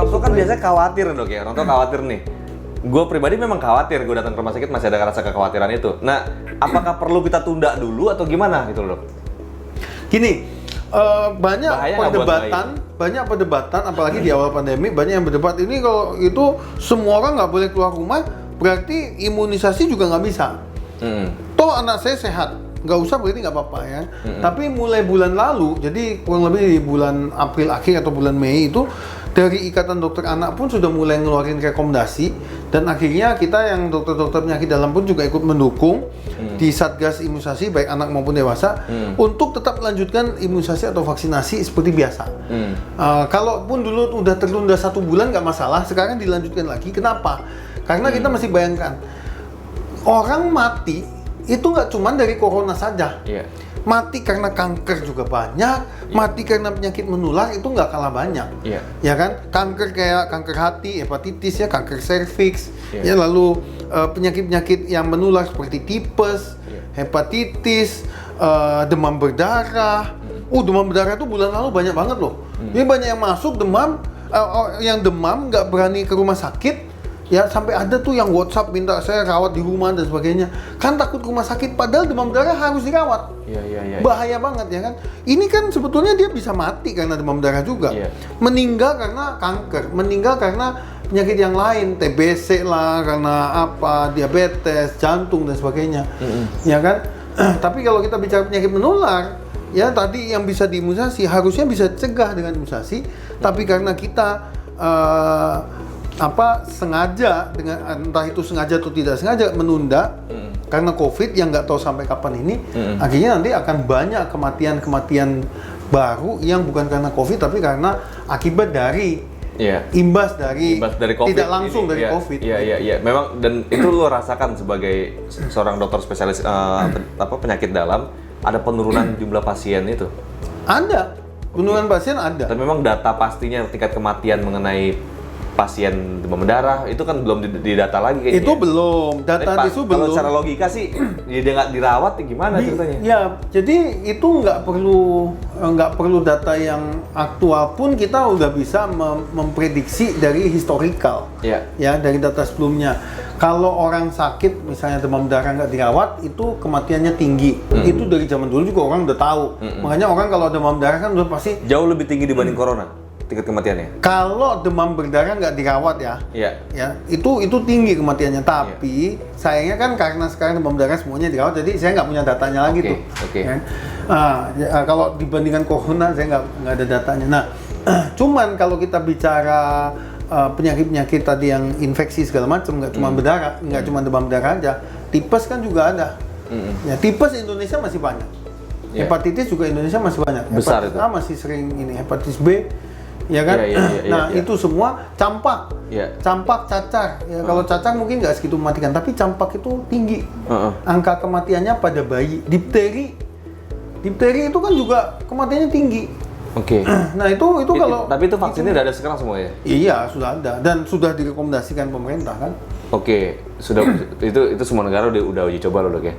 orang tua kan biasanya khawatir dok ya, orang tua khawatir nih. Gue pribadi memang khawatir, gue datang ke rumah sakit masih ada rasa kekhawatiran itu. Nah, apakah perlu kita tunda dulu atau gimana gitu loh dok? Gini, banyak perdebatan, apalagi di awal pandemi banyak yang berdebat ini kalau itu semua orang nggak boleh keluar rumah, berarti imunisasi juga nggak bisa. Toh anak saya sehat, nggak usah berarti nggak apa-apa ya. Tapi mulai bulan lalu, jadi kurang lebih di bulan April akhir atau bulan Mei itu, dari Ikatan Dokter Anak pun sudah mulai ngeluarin rekomendasi, dan akhirnya kita yang dokter-dokter penyakit dalam pun juga ikut mendukung di Satgas Imunisasi baik anak maupun dewasa untuk tetap melanjutkan imunisasi atau vaksinasi seperti biasa. Kalaupun dulu udah tertunda 1 bulan nggak masalah, sekarang dilanjutkan lagi. Kenapa? Karena kita masih bayangkan orang mati itu nggak cuma dari corona saja. Mati karena kanker juga banyak, mati karena penyakit menular itu nggak kalah banyak, ya kan? Kanker kayak kanker hati, hepatitis ya, kanker serviks, ya lalu penyakit-penyakit yang menular seperti tipes, hepatitis, demam berdarah. Demam berdarah itu bulan lalu banyak banget loh. Ini banyak yang masuk demam, yang demam nggak berani ke rumah sakit. Ya sampai ada tuh yang WhatsApp minta saya rawat di rumah dan sebagainya. Kan takut ke rumah sakit padahal demam berdarah harus dirawat. Bahaya banget ya kan. Ini kan sebetulnya dia bisa mati karena demam berdarah juga. Meninggal karena kanker, meninggal karena penyakit yang lain, TBC lah, karena apa, diabetes, jantung dan sebagainya. Ya kan? Tapi kalau kita bicara penyakit menular, ya tadi yang bisa diimunisasi harusnya bisa cegah dengan imunisasi, tapi karena kita sengaja dengan entah itu sengaja atau tidak sengaja menunda karena COVID yang nggak tahu sampai kapan ini, akhirnya nanti akan banyak kematian baru yang bukan karena COVID tapi karena akibat dari imbas dari COVID, tidak langsung dari COVID. Iya. Memang, dan itu lo rasakan sebagai seorang dokter spesialis penyakit dalam, ada penurunan jumlah pasien itu? Ada, penurunan pasien ada. Dan memang data pastinya tingkat kematian mengenai pasien demam berdarah itu kan belum didata lagi kayaknya. Itu belum, data itu belum. Kalau secara logika sih dia nggak dirawat ya gimana ceritanya? Ya, jadi itu nggak perlu data yang aktual pun kita udah bisa memprediksi dari historical. Ya, dari data sebelumnya. Kalau orang sakit misalnya demam berdarah nggak dirawat itu kematiannya tinggi. Itu dari zaman dulu juga orang udah tahu. Makanya orang kalau demam berdarah kan udah pasti jauh lebih tinggi dibanding corona. Tingkat kematiannya? Kalau demam berdarah nggak dirawat ya, itu tinggi kematiannya. Tapi sayangnya kan karena sekarang demam berdarah semuanya dirawat, jadi saya nggak punya datanya lagi tuh. Kalau dibandingkan corona saya nggak ada datanya. Nah, cuman kalau kita bicara penyakit-penyakit tadi yang infeksi segala macam, nggak cuma berdarah, nggak cuma demam berdarah aja, tipes kan juga ada. Ya, tipes Indonesia masih banyak. Hepatitis juga Indonesia masih banyak. Besar hepatitis itu. A masih sering ini, hepatitis B. Ya kan? Itu semua campak, campak, cacar. Ya, kalau cacar mungkin nggak segitu mematikan, tapi campak itu tinggi. Angka kematiannya pada bayi. Difteri itu kan juga kematiannya tinggi. Nah itu kalau. Tapi itu vaksinnya udah ada sekarang semua ya? Iya sudah ada dan sudah direkomendasikan pemerintah kan. Sudah itu semua negara udah uji coba loh dok ya.